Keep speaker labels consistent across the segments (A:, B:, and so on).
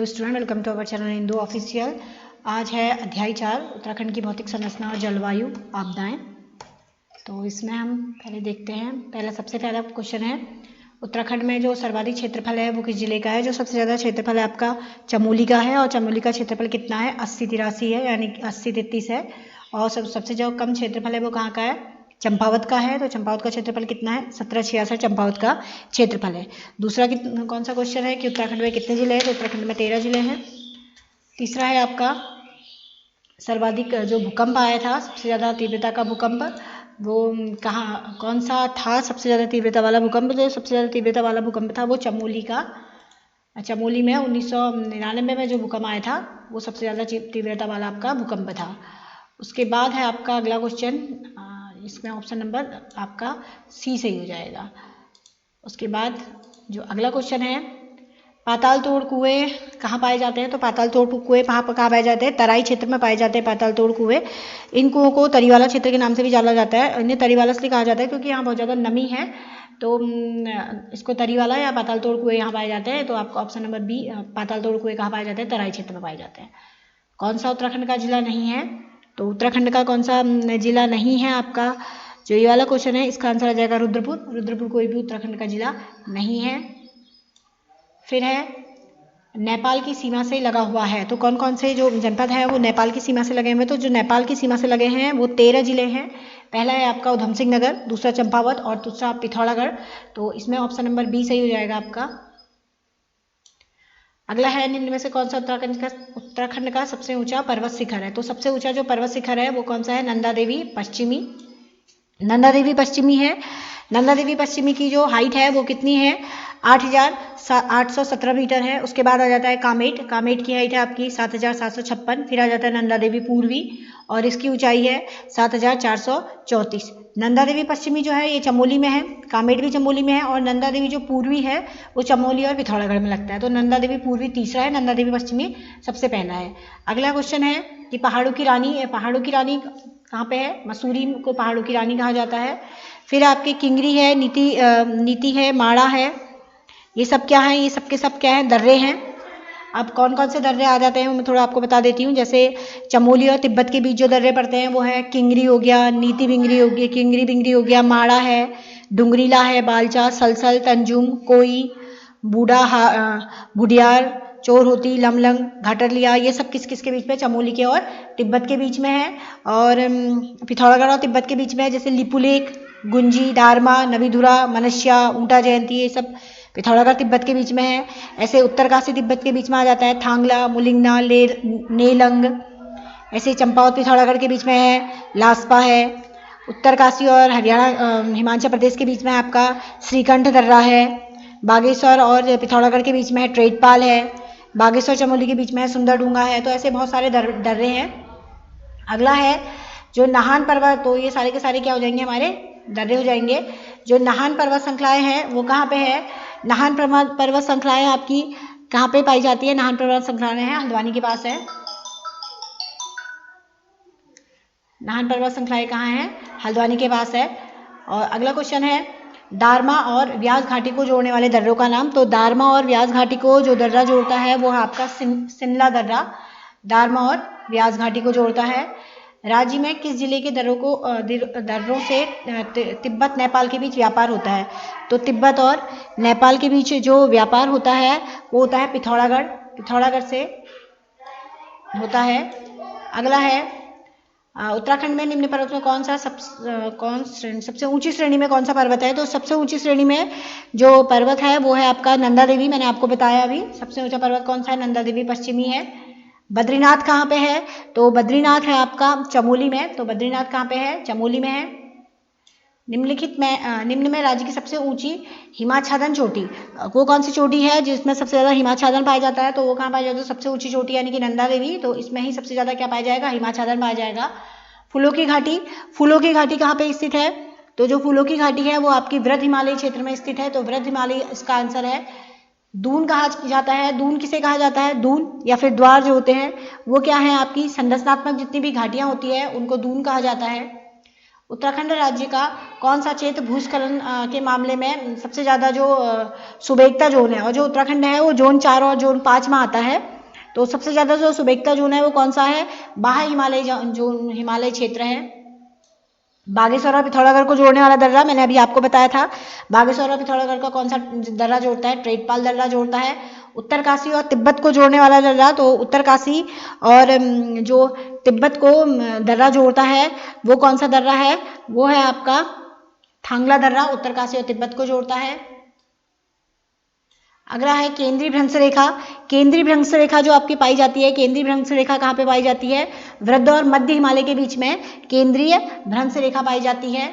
A: Student, welcome to our channel Indu official. आज है अध्याय 4 उत्तराखंड की भौतिक संरचना और जलवायु आपदाएं। तो इसमें हम पहले देखते हैं। सबसे पहला क्वेश्चन है, उत्तराखंड में जो सर्वाधिक क्षेत्रफल है वो किस जिले का है। जो सबसे ज़्यादा क्षेत्रफल है आपका चमोली का है, और चमोली का क्षेत्रफल कितना है 80-83 है, यानी 80-33 है। और सबसे जो कम क्षेत्रफल है वो कहाँ का है, चंपावत का है। तो चंपावत का क्षेत्रफल कितना है 1766 चंपावत का क्षेत्रफल है। दूसरा कौन सा क्वेश्चन है कि उत्तराखंड में कितने जिले हैं। तो उत्तराखंड में 13 जिले हैं। तीसरा है आपका सर्वाधिक जो भूकंप आया था, सबसे ज़्यादा तीव्रता का भूकंप, वो कौन सा था सबसे ज़्यादा तीव्रता वाला भूकंप। जो सबसे ज़्यादा तीव्रता वाला भूकंप था वो चमोली में 1999 में जो भूकंप आया था वो सबसे ज़्यादा तीव्रता वाला आपका भूकंप था। उसके बाद है आपका अगला क्वेश्चन, इसमें ऑप्शन नंबर आपका सी सही हो जाएगा। उसके बाद जो अगला क्वेश्चन है, पाताल तोड़ कुएं कहाँ पाए जाते हैं। तो पाताल तोड़ कुएं कहाँ पाए जाते हैं, तराई क्षेत्र में पाए जाते हैं पाताल तोड़ कुएं। इन कुओं को तरीवाला क्षेत्र के नाम से भी जाना जाता है। इन्हें तरीवाला इसलिए कहा जाता है क्योंकि यहाँ बहुत ज़्यादा नमी है, तो इसको तरीवाला या पाताल तोड़ कुएं यहाँ पाए जाते हैं। तो आपका ऑप्शन नंबर बी, पाताल तोड़ कुएं कहाँ पाए जाते हैं, तराई क्षेत्र में पाए जाते हैं। कौन सा उत्तराखंड का जिला नहीं है। तो उत्तराखंड का कौन सा जिला नहीं है आपका, जो ये वाला क्वेश्चन है इसका आंसर आ जाएगा रुद्रपुर कोई भी उत्तराखंड का जिला नहीं है। फिर है नेपाल की सीमा से लगा हुआ है। तो कौन कौन से जो जनपद है वो नेपाल की सीमा से लगे हुए हैं। तो जो नेपाल की सीमा से लगे हैं वो 13 जिले हैं। पहला है आपका उधम सिंह नगर, दूसरा चंपावत और दूसरा पिथौरागढ़। तो इसमें ऑप्शन नंबर बी सही हो जाएगा आपका। अगला है, निम्न में से कौन सा उत्तराखंड का सबसे ऊंचा पर्वत शिखर है। तो सबसे ऊंचा जो पर्वत शिखर है वो कौन सा है, नंदा देवी पश्चिमी है। नंदा देवी पश्चिमी की जो हाइट है वो कितनी है, 8,817 मीटर है। उसके बाद आ जाता है कामेट की हाइट है आपकी 7,756। फिर आ जाता है नंदा देवी पूर्वी और इसकी ऊंचाई है 7,434। नंदा देवी पश्चिमी जो है ये चमोली में है, कामेट भी चमोली में है, और नंदा देवी जो पूर्वी है वो चमोली और पिथौरागढ़ में लगता है। तो नंदा देवी पूर्वी तीसरा है, नंदा देवी पश्चिमी सबसे पहला है। अगला क्वेश्चन है कि पहाड़ों की रानी कहाँ पे है, मसूरी को पहाड़ों की रानी कहा जाता है। फिर आपके किंगरी है, नीति है, माड़ा है, ये सब क्या है, ये सब के सब क्या है, दर्रे हैं। अब कौन कौन से दर्रे आ जाते हैं मैं थोड़ा आपको बता देती हूँ। जैसे चमोली और तिब्बत के बीच जो दर्रे पड़ते हैं वो है किंगरी हो गया, नीति बिंगरी हो गया, किंगरी बिंगरी हो गया, माड़ा है, डुंगरीला है, बालचा, सलसल, तंजुम, कोई, बुडियार, चोर होती, लमलंग, घाटरलिया, ये सब किस किस के बीच में, चमोली के और तिब्बत के बीच में है। और पिथौरागढ़ और तिब्बत के बीच में है, जैसे लिपुलेख, गुंजी, दारमा, नवीधुरा, मनस्या, ऊंटा जयंती, ये सब पिथौरागढ़ तिब्बत के बीच में है। ऐसे उत्तरकाशी तिब्बत के बीच में आ जाता है थांगला, मुलिंगना, नेलंग। ऐसे चंपावत पिथौरागढ़ के बीच में है, लास्पा है। उत्तरकाशी और हरियाणा हिमाचल प्रदेश के बीच में आपका श्रीकंठ दर्रा है। बागेश्वर और पिथौरागढ़ के बीच में है ट्रेडपाल है। बागेश्वर चमोली के बीच में है सुंदरडूंगा है। तो ऐसे बहुत सारे दर्रे हैं। अगला है जो नाहन पर्वत, तो ये सारे के सारे क्या हो जाएंगे, हमारे दर्रे हो जाएंगे। जो नाहन पर्वत श्रृंखलाएं हैं वो कहाँ पे है, नाहन पर्वत श्रृंखलाएं आपकी कहाँ पे पाई जाती है, नाहन पर्वत श्रृंखलाएं हैं हल्द्वानी के पास है। नाहन पर्वत श्रृंखलाएं कहाँ है, हल्द्वानी के पास है। और अगला क्वेश्चन है, दारमा और व्यास घाटी को जोड़ने वाले दर्रों का नाम। तो दारमा और व्यास घाटी को जो दर्रा जोड़ता है वो है आपका सिमला दर्रा, दारमा और व्यास घाटी को जोड़ता है। राज्य में किस जिले के दर्रों से तिब्बत नेपाल के बीच व्यापार होता है। तो तिब्बत और नेपाल के बीच जो व्यापार होता है वो होता है पिथौरागढ़ से होता है। अगला है, उत्तराखंड में निम्न पर्वत में सबसे ऊंची श्रेणी में कौन सा पर्वत है। तो सबसे ऊंची श्रेणी में जो पर्वत है वो है आपका नंदा देवी, मैंने आपको बताया अभी। सबसे ऊंचा पर्वत कौन सा है, नंदा देवी पश्चिमी है। बद्रीनाथ कहाँ पे है, तो बद्रीनाथ है आपका चमोली में। तो बद्रीनाथ कहाँ पे है, चमोली में है। निम्न में राज्य की सबसे ऊंची हिमाच्छादन चोटी वो कौन सी चोटी है जिसमें सबसे ज़्यादा हिमाच्छादन पाया जाता है। तो वो कहाँ पाया जाता है, सबसे ऊंची चोटी यानी कि नंदा देवी। तो इसमें ही सबसे ज़्यादा क्या पाया जाएगा, हिमाच्छादन पाया जाएगा। फूलों की घाटी कहाँ पे स्थित है। तो जो फूलों की घाटी है वो आपकी वृद्ध हिमालय क्षेत्र में स्थित है। तो वृद्ध हिमालय इसका आंसर है। दून कहा जाता है, दून किसे कहा जाता है, दून या फिर द्वार जो होते हैं वो क्या है, आपकी संरचनात्मक जितनी भी घाटियां होती है उनको दून कहा जाता है। उत्तराखंड राज्य का कौन सा क्षेत्र भूस्खलन के मामले में सबसे ज़्यादा जो सुबेकता जोन है, और जो उत्तराखंड है वो जोन 4 और जोन 5 में आता है। तो सबसे ज़्यादा जो सुबेक्ता जोन है वो कौन सा है? बाह्य हिमालय जो हिमालय क्षेत्र है। बागेश्वर और पिथौरागढ़ को जोड़ने वाला दर्रा मैंने अभी आपको बताया था। बागेश्वर और पिथौरागढ़ का कौन सा दर्रा जोड़ता है? ट्रेटपाल दर्रा जोड़ता है। उत्तरकाशी और तिब्बत को जोड़ने वाला दर्रा, तो उत्तरकाशी और जो तिब्बत को दर्रा जोड़ता है वो कौन सा दर्रा है? वो है आपका थांगला दर्रा, उत्तरकाशी और तिब्बत को जोड़ता है। अगला है केंद्रीय भ्रंश रेखा। केंद्रीय भ्रंश रेखा जो आपकी पाई जाती है, केंद्रीय भ्रंश रेखा कहाँ पे पाई जाती है? वृद्ध और मध्य हिमालय के बीच में केंद्रीय भ्रंश रेखा पाई जाती है।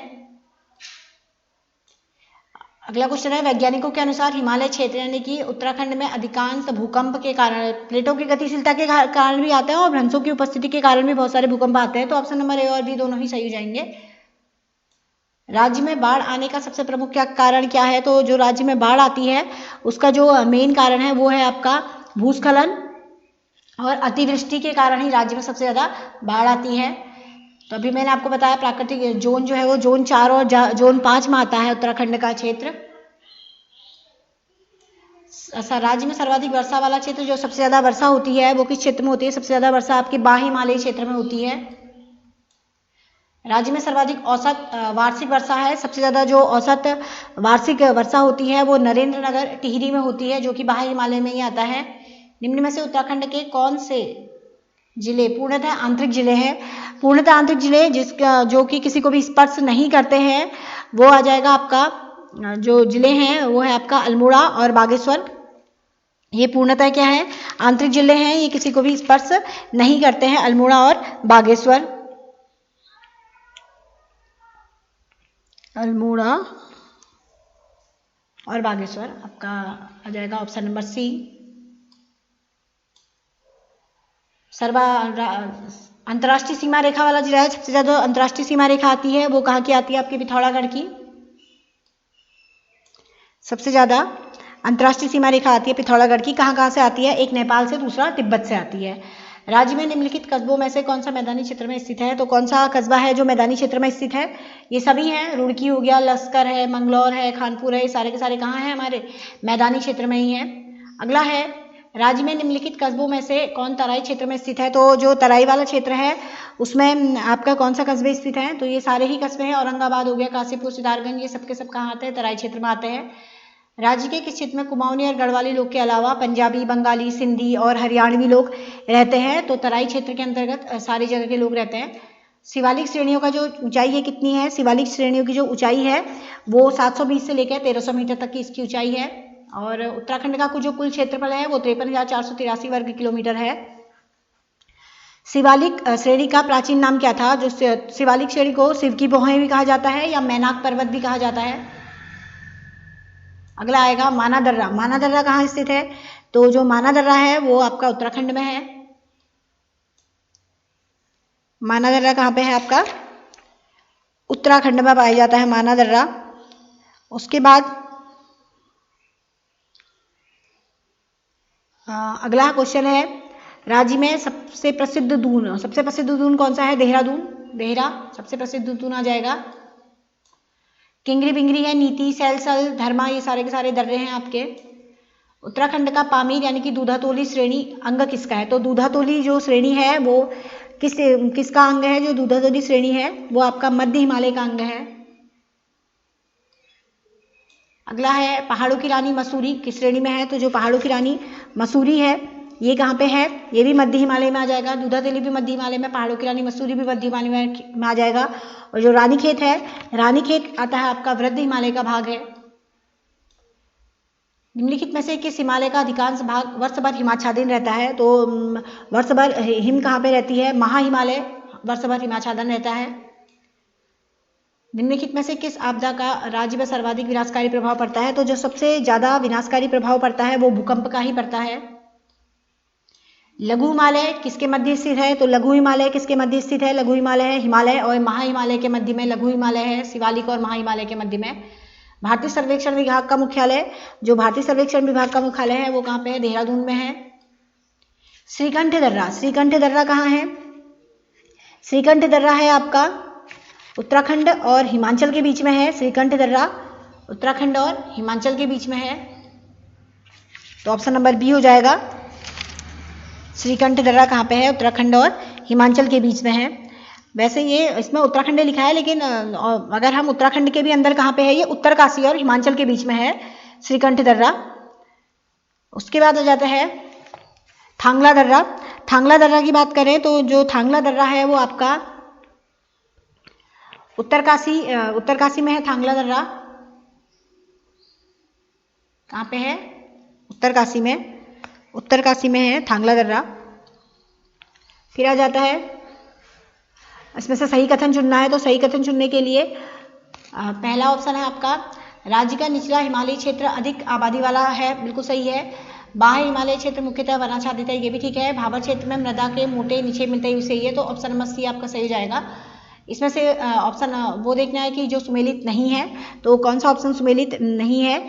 A: अगला क्वेश्चन है, वैज्ञानिकों के अनुसार हिमालय क्षेत्र यानी कि उत्तराखंड में अधिकांश भूकंप के कारण, प्लेटों की गतिशीलता के कारण भी आते हैं और भ्रंशों की उपस्थिति के कारण भी बहुत सारे भूकंप आते हैं। तो ऑप्शन नंबर ए और बी दोनों ही सही हो जाएंगे। राज्य में बाढ़ आने का सबसे प्रमुख कारण क्या है? तो जो राज्य में बाढ़ आती है उसका जो मेन कारण है वो है आपका भूस्खलन और अतिवृष्टि के कारण ही राज्य में सबसे ज़्यादा बाढ़ आती है। तो अभी मैंने आपको बताया प्राकृतिक जोन जो है वो जोन 4 और जोन 5 में आता है उत्तराखंड का क्षेत्र। राज्य में सर्वाधिक वर्षा वाला क्षेत्र, जो सबसे ज़्यादा वर्षा होती है वो किस क्षेत्र में होती है? सबसे ज़्यादा वर्षा आपके बाह्य हिमालयी क्षेत्र में होती है। राज्य में सर्वाधिक औसत वार्षिक वर्षा है, सबसे ज़्यादा जो औसत वार्षिक वर्षा होती है वो नरेंद्रनगर टिहरी में होती है, जो कि बाह्य हिमालय में ही आता है। निम्न में से उत्तराखंड के कौन से जिले पूर्णतः आंतरिक जिले हैं? पूर्णतः आंतरिक जिले जिसका जो कि किसी को भी स्पर्श नहीं करते हैं वो आ जाएगा आपका, जो जिले हैं वो है आपका अल्मोड़ा और बागेश्वर। ये पूर्णतः क्या है? आंतरिक जिले हैं, ये किसी को भी स्पर्श नहीं करते हैं, अल्मोड़ा और बागेश्वर। अल्मोड़ा और बागेश्वर आपका आ जाएगा ऑप्शन नंबर सी। अंतर्राष्ट्रीय सीमा रेखा वाला जिला है, सबसे ज्यादा अंतर्राष्ट्रीय सीमा रेखा आती है वो कहाँ की आती है? आपकी पिथौरागढ़ की। सबसे ज्यादा अंतर्राष्ट्रीय सीमा रेखा आती है पिथौरागढ़ की। कहाँ से आती है? एक नेपाल से, दूसरा तिब्बत से आती है। राज्य में निम्नलिखित कस्बों में से कौन सा मैदानी क्षेत्र में स्थित है? तो कौन सा कस्बा है जो मैदानी क्षेत्र में स्थित है? ये सभी हैं, रुड़की हो गया, लश्कर है, मंगलौर है, खानपुर है, ये सारे के सारे कहाँ हैं? हमारे मैदानी क्षेत्र में ही हैं। अगला है, राज्य में निम्नलिखित कस्बों में से कौन तराई क्षेत्र में स्थित है? तो जो तराई वाला क्षेत्र है उसमें आपका कौन सा कस्बे स्थित है? तो ये सारे ही कस्बे हैं, औरंगाबाद हो गया, काशीपुर, सिद्धार्थगंज, ये सबके सब कहाँ आते हैं? तराई क्षेत्र में आते हैं। राज्य के किस क्षेत्र में कुमाऊनी और गढ़वाली लोग के अलावा पंजाबी, बंगाली, सिंधी और हरियाणवी लोग रहते हैं? तो तराई क्षेत्र के अंतर्गत सारी जगह के लोग रहते हैं। शिवालिक श्रेणियों का जो ऊंचाई है कितनी है? शिवालिक श्रेणियों की जो ऊंचाई है वो 720 से लेकर 1300 मीटर तक की इसकी ऊंचाई है। और उत्तराखंड का जो कुल क्षेत्रफल है वो 53,483 वर्ग किलोमीटर है। शिवालिक श्रेणी का प्राचीन नाम क्या था? जो शिवालिक श्रेणी को शिव की भौहें भी कहा जाता है या मैनाक पर्वत भी कहा जाता है। अगला आएगा माना दर्रा। माना दर्रा कहाँ स्थित है? तो जो माना दर्रा है वो आपका उत्तराखंड में है। माना दर्रा कहाँ पे है? आपका उत्तराखंड में पाया जाता है माना दर्रा। उसके बाद अगला क्वेश्चन है, राज्य में सबसे प्रसिद्ध दून कौन सा है? देहरादून, देहरा सबसे प्रसिद्ध दून आ जाएगा। किंगरी बिंगरी है, नीति, सैलसल, धर्मा, ये सारे के सारे दर्रे हैं आपके। उत्तराखंड का पामीर यानी कि दूधातोली श्रेणी अंग किसका है? तो दूधातोली जो श्रेणी है वो किसका अंग है? जो दूधातोली श्रेणी है वो आपका मध्य हिमालय का अंग है। अगला है पहाड़ों की रानी मसूरी किस श्रेणी में है? तो जो पहाड़ों की रानी मसूरी है ये कहाँ पे है? ये भी मध्य हिमालय में आ जाएगा। दूधातेली भी मध्य हिमालय में, पहाड़ों की रानी मसूरी भी मध्य हिमालय में आ जाएगा। और जो रानीखेत है, रानीखेत आता है आपका वृद्ध हिमालय का भाग है। निम्नलिखित में से किस हिमालय का अधिकांश भाग वर्ष भर हिमाच्छादन रहता है? तो वर्ष भर हिम कहाँ पे रहती है? महा हिमालय वर्ष भर हिमाच्छादन रहता है। निम्नलिखित में से किस आपदा का राज्य में सर्वाधिक विनाशकारी प्रभाव पड़ता है? तो जो सबसे ज्यादा विनाशकारी प्रभाव पड़ता है वो भूकंप का ही पड़ता है। लघु हिमालय किसके मध्य स्थित है? तो लघु हिमालय किसके मध्य स्थित है? लघु हिमालय है हिमालय और महा हिमालय के मध्य में लघु हिमालय है, शिवालिक और महा हिमालय के मध्य में। भारतीय सर्वेक्षण विभाग का मुख्यालय, जो भारतीय सर्वेक्षण विभाग का मुख्यालय है वो कहाँ पे है? देहरादून में है। श्रीकंठ दर्रा, श्रीकंठ दर्रा कहाँ है? श्रीकंठ दर्रा है आपका उत्तराखंड और हिमाचल के बीच में है। श्रीकंठ दर्रा उत्तराखंड और हिमाचल के बीच में है, तो ऑप्शन नंबर बी हो जाएगा। श्रीकंठ दर्रा कहाँ पे है? उत्तराखंड और हिमाचल के बीच में है। वैसे ये इसमें उत्तराखंड लिखा है, लेकिन अगर हम उत्तराखंड के भी अंदर कहाँ पे है, ये उत्तरकाशी और हिमाचल के बीच में है श्रीकंठ दर्रा। उसके बाद हो जाता है थांगला दर्रा। थांगला दर्रा की बात करें तो जो थांगला दर्रा है वो आपका उत्तरकाशी में है। थांगला दर्रा कहाँ पे है? उत्तरकाशी में है थांगला दर्रा। फिर आ जाता है, इसमें से सही कथन चुनना है, तो सही कथन चुनने के लिए पहला ऑप्शन है आपका, राज्य का निचला हिमालयी क्षेत्र अधिक आबादी वाला है, बिल्कुल सही है। बाह्य हिमालय क्षेत्र मुख्यतः वनाच्छादित है, ये भी ठीक है। भाबर क्षेत्र में मृदा के मोटे निक्षेप मिलते हैं, सही है, तो ऑप्शन नंबर सी आपका सही हो जाएगा। इसमें से ऑप्शन वो देखना है कि जो सुमेलित नहीं है, तो कौन सा ऑप्शन सुमेलित नहीं है,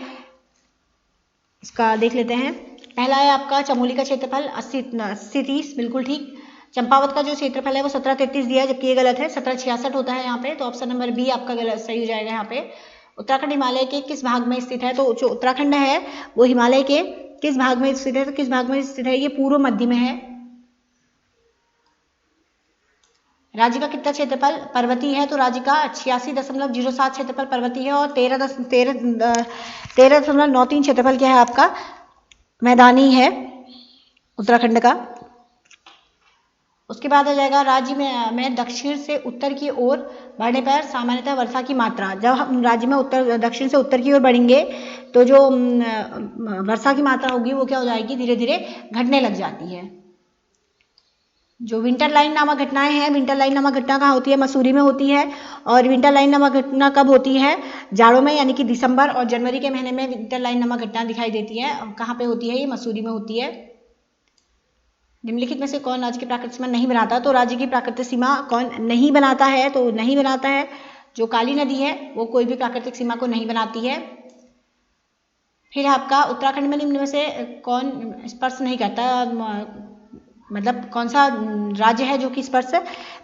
A: इसका देख लेते हैं। पहला है आपका चमोली का क्षेत्रफल 80-30, बिल्कुल ठीक। चंपावत का जो क्षेत्रफल है वो 1733 दिया है, जबकि ये गलत है, 1766 होता है यहाँ पे, तो ऑप्शन नंबर बी आपका गलत सही हो जाएगा। यहाँ पे उत्तराखंड हिमालय के किस भाग में स्थित है? तो जो उत्तराखंड है वो हिमालय के किस भाग में स्थित है? तो किस भाग में स्थित है? ये पूर्व मध्य में है। राज्य का कितना क्षेत्रफल पर्वतीय है? तो राज्य का 86.07 क्षेत्रफल पर्वतीय है और 13.93 क्षेत्रफल क्या है आपका? मैदानी है उत्तराखंड का। उसके बाद आ जाएगा राज्य में दक्षिण से उत्तर की ओर बढ़ने पर सामान्यतः वर्षा की मात्रा। जब हम राज्य में दक्षिण से उत्तर की ओर बढ़ेंगे तो जो वर्षा की मात्रा होगी वो क्या हो जाएगी? धीरे धीरे घटने लग जाती है। जो विंटर लाइन नामक घटनाएं हैं, विंटर लाइन नामक घटना कहाँ होती है? मसूरी में होती है। और विंटर लाइन नामक घटना कब होती है? जाड़ों में, यानी कि दिसंबर और जनवरी के महीने में विंटर लाइन नामक घटना दिखाई देती है। कहाँ पे होती है? ये मसूरी में होती है। निम्नलिखित में से कौन राज्य की प्राकृतिक सीमा नहीं बनाता? तो राज्य की प्राकृतिक सीमा कौन नहीं बनाता है? तो नहीं बनाता है जो काली नदी है वो कोई भी प्राकृतिक सीमा को नहीं बनाती है। फिर आपका उत्तराखंड में निम्न में से कौन स्पर्श नहीं करता? मतलब कौन सा राज्य है जो कि स्पर्श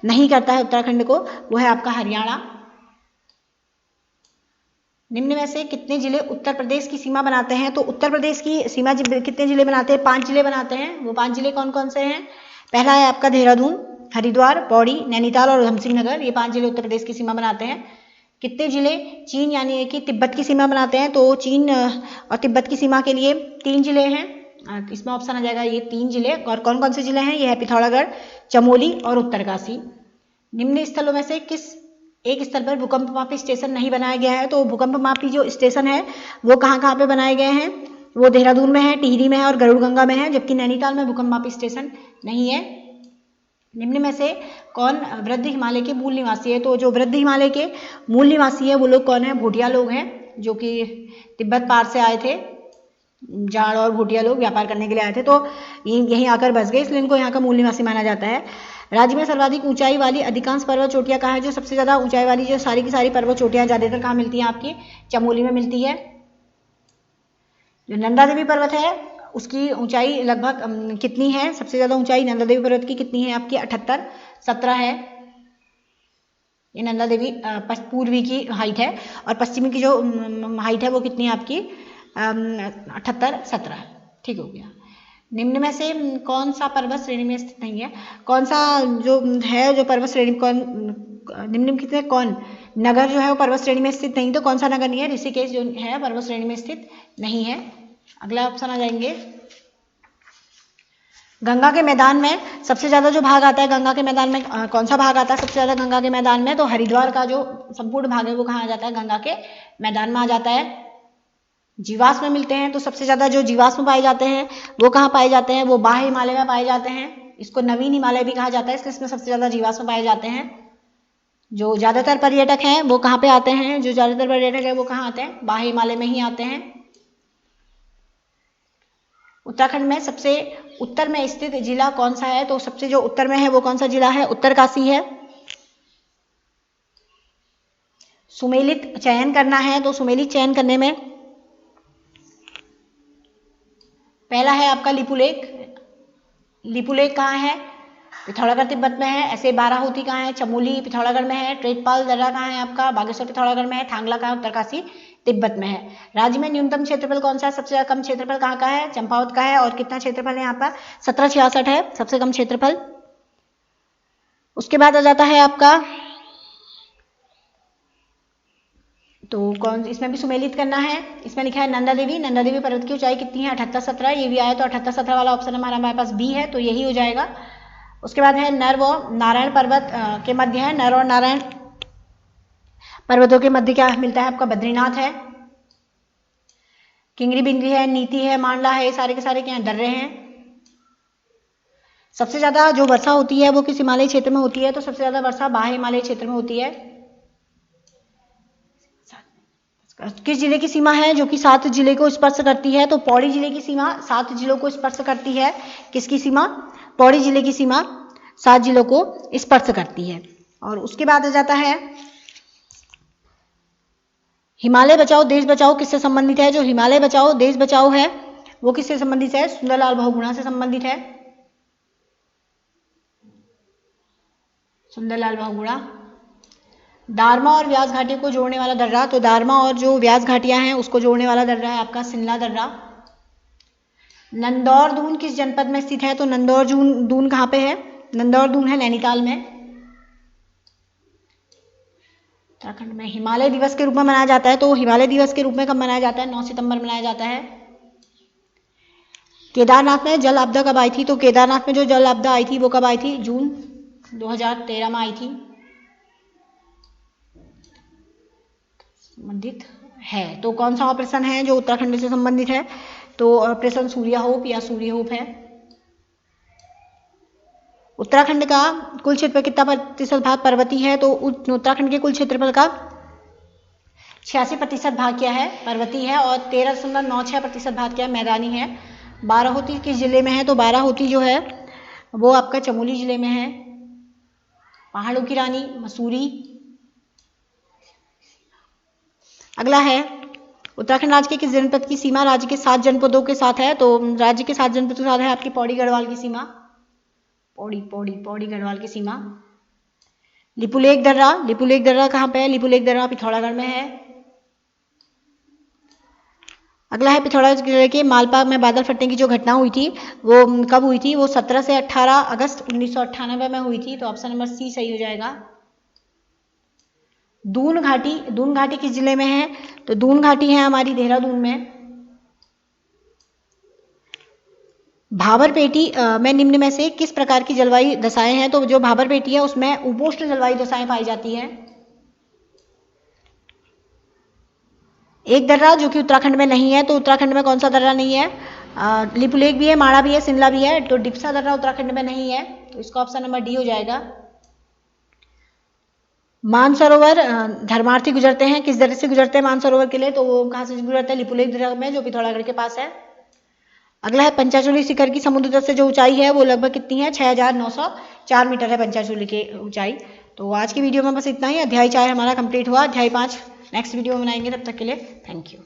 A: नहीं करता है उत्तराखंड को? वो है आपका हरियाणा। निम्न में से कितने जिले उत्तर प्रदेश की सीमा बनाते हैं? तो उत्तर प्रदेश की सीमा कितने जिले बनाते हैं? 5 जिले बनाते हैं। वो 5 जिले कौन कौन से हैं? पहला है आपका देहरादून, हरिद्वार, पौड़ी, नैनीताल और उधमसिंह नगर। ये 5 जिले उत्तर प्रदेश की सीमा बनाते हैं। कितने जिले चीन यानी कि तिब्बत की सीमा बनाते हैं? तो चीन और तिब्बत की सीमा के लिए 3 जिले हैं। इसमें ऑप्शन आ जाएगा ये 3 जिले। और कौन कौन से जिले हैं? ये है पिथौरागढ़, चमोली और उत्तरकाशी। निम्न स्थलों में से किस एक स्थल पर भूकंप मापी स्टेशन नहीं बनाया गया है? तो भूकंप मापी जो स्टेशन है वो कहाँ कहाँ पे बनाए गए हैं? वो देहरादून में है, टिहरी में है और गरुड़गंगा में है, जबकि नैनीताल में भूकंप मापी स्टेशन नहीं है। निम्न में से कौन वृद्ध हिमालय के मूल निवासी है? तो जो वृद्ध हिमालय के मूल निवासी है वो लोग कौन है? भूटिया लोग हैं, जो कि तिब्बत पार से आए थे। जाड़ और भूटिया लोग व्यापार करने के लिए आए थे, तो यहीं आकर बस गए, इसलिए इनको यहाँ का मूल निवासी माना जाता है। राज्य में सर्वाधिक ऊंचाई वाली अधिकांश पर्वत चोटियां कहाँ है? जो सबसे ज्यादा ऊंचाई वाली जो सारी की सारी पर्वत चोटियां ज्यादातर कहाँ मिलती हैं? आपकी चमोली में मिलती है। जो नंदा देवी पर्वत है उसकी ऊंचाई लगभग कितनी है? सबसे ज्यादा ऊंचाई नंदा देवी पर्वत की कितनी है? आपकी 78-17 है। ये नंदा देवी पूर्वी की हाइट है और पश्चिमी की जो हाइट है वो कितनी है आपकी? 78-17। ठीक हो गया। निम्न में से कौन सा पर्वत श्रेणी में स्थित नहीं है? कौन सा जो है जो पर्वत श्रेणी निम्नलिखित में कौन नगर जो है वो पर्वत श्रेणी में स्थित नहीं? तो कौन सा नगर नहीं है? ऋषिकेश जो है पर्वत श्रेणी में स्थित नहीं है। अगला ऑप्शन आ जाएंगे, गंगा के मैदान में सबसे ज्यादा जो भाग आता है, गंगा के मैदान में कौन सा भाग आता है सबसे ज्यादा गंगा के मैदान में? तो हरिद्वार का जो संपूर्ण भाग है वो कहाँ आ जाता है? गंगा के मैदान में आ जाता है। जीवाश्म मिलते हैं तो सबसे ज्यादा जो जीवाश्म पाए जाते हैं वो कहाँ पाए जाते हैं? वो बाह्य हिमालय में पाए जाते हैं। इसको नवीन हिमालय भी कहा जाता है, इसलिए इसमें सबसे ज्यादा जीवाश्म पाए जाते हैं। जो ज्यादातर पर्यटक हैं वो कहाँ पे आते हैं? जो ज्यादातर पर्यटक है वो कहाँ आते हैं? बाह्य हिमालय में ही आते हैं। उत्तराखंड में सबसे उत्तर में स्थित जिला कौन सा है? तो सबसे जो उत्तर में है वो कौन सा जिला है? उत्तरकाशी है। सुमेलित चयन करना है तो सुमेलित चयन करने में पहला है आपका लिपुलेख। लिपुलेख कहाँ है? पिथौरागढ़ तिब्बत में है। ऐसे बाराहोती कहाँ है? चमोली पिथौरागढ़ में है। ट्रेटपाल दर्रा कहाँ है आपका? बागेश्वर पिथौरागढ़ में है। थांगला कहाँ है? उत्तरकाशी तिब्बत में है। राज्य में न्यूनतम क्षेत्रफल कौन सा है? सबसे ज्यादा कम क्षेत्रफल कहाँ का है? चंपावत का है। और कितना क्षेत्रफल है यहाँ पर? 1766 है सबसे कम क्षेत्रफल। उसके बाद आ जाता है आपका, तो कौन, इसमें भी सुमेलित करना है। इसमें लिखा है नंदा देवी। नंदा देवी पर्वत की ऊंचाई कितनी है? 78-17। ये भी आया तो 78-17 वाला ऑप्शन हमारे पास बी है, तो यही हो जाएगा। उसके बाद है नर व नारायण पर्वत के मध्य है। नर और नारायण पर्वतों के मध्य क्या मिलता है? आपका बद्रीनाथ है, किंगरी बिंद्री है, नीति है, मांडला है, ये सारे के सारे क्या हैं? दर्रे हैं। सबसे ज्यादा जो वर्षा होती है वो किस हिमालय क्षेत्र में होती है? तो सबसे ज्यादा वर्षा बाह्य हिमालय क्षेत्र में होती है। किस जिले की सीमा है जो कि 7 जिले को स्पर्श करती है? तो पौड़ी जिले की सीमा 7 जिलों को स्पर्श करती है। किसकी सीमा? पौड़ी जिले की सीमा 7 जिलों को स्पर्श करती है। और उसके बाद आ जाता है हिमालय बचाओ देश बचाओ किससे संबंधित है? जो हिमालय बचाओ देश बचाओ है वो किससे संबंधित है? सुंदरलाल बहुगुणा से संबंधित है। सुंदरलाल बहुगुणा। दारमा और व्यास घाटी को जोड़ने वाला दर्रा, तो दारमा और जो व्यास घाटियां हैं उसको जोड़ने वाला दर्रा है आपका शिमला दर्रा। नंदौर दून किस जनपद में स्थित है? तो नंदौर दून कहाँ पे है? नंदौर दून है नैनीताल में, उत्तराखंड में। हिमालय दिवस के रूप में मनाया जाता है, तो हिमालय दिवस के रूप में कब मनाया जाता है? 9 सितंबर मनाया जाता है। केदारनाथ में जल आपदा कब आई थी? तो केदारनाथ में जो जल आपदा आई थी वो कब आई थी? जून 2013 में आई थी। संबंधित है, तो कौन सा ऑपरेशन है जो उत्तराखंड से संबंधित है? तो ऑपरेशन सूर्या होप या सूर्य होप है। उत्तराखंड का कुल क्षेत्रफल कितना प्रतिशत भाग पर्वतीय है? तो उत्तराखंड के कुल क्षेत्रफल का 86% भाग क्या है? पर्वतीय है। और 13.96% भाग क्या है? मैदानी है। बाराहोती किस जिले में है? तो बाराहोती जो है वो आपका चमोली जिले में है। पहाड़ों की रानी मसूरी। अगला है उत्तराखंड राज्य के किस जनपद की सीमा राज्य के 7 जनपदों के साथ है? तो राज्य के 7 जनपदों के साथ है आपकी पौड़ी गढ़वाल की सीमा। पौड़ी गढ़वाल की सीमा। लिपुलेख दर्रा कहाँ पे है? लिपुलेख दर्रा पिथौरागढ़ में है। अगला है पिथौरागढ़ जिले के मालपा में बादल फटने की जो घटना हुई थी वो कब हुई थी? वो 17 से 18 अगस्त 1998 में हुई थी, तो ऑप्शन नंबर सी सही हो जाएगा। दून घाटी किस जिले में है? तो दून घाटी है हमारी देहरादून में। भाबर पेटी में निम्न में से किस प्रकार की जलवायु दशाएं हैं? तो जो भाबर पेटी है उसमें उपोष्ण जलवायु दशाएं पाई जाती है। एक दर्रा जो कि उत्तराखंड में नहीं है, तो उत्तराखंड में कौन सा दर्रा नहीं है? लिपुलेख भी है, माणा भी है, शिमला भी है, तो डिप्सा दर्रा उत्तराखंड में नहीं है, तो इसका ऑप्शन नंबर डी हो जाएगा। मानसरोवर धर्मार्थी गुजरते हैं, किस दर्रे से गुजरते हैं मानसरोवर के लिए? तो वो कहाँ से गुजरते हैं? लिपुलेख दर्रा में जो पिथौरागढ़ के पास है। अगला है पंचाचूली शिखर की समुद्र तल से जो ऊंचाई है वो लगभग कितनी है? 6904 मीटर है पंचाचूली की ऊंचाई। तो आज की वीडियो में बस इतना ही। अध्याय 4 हमारा कंप्लीट हुआ। अध्याय 5 नेक्स्ट वीडियो में बनाएंगे, तब तक के लिए थैंक यू।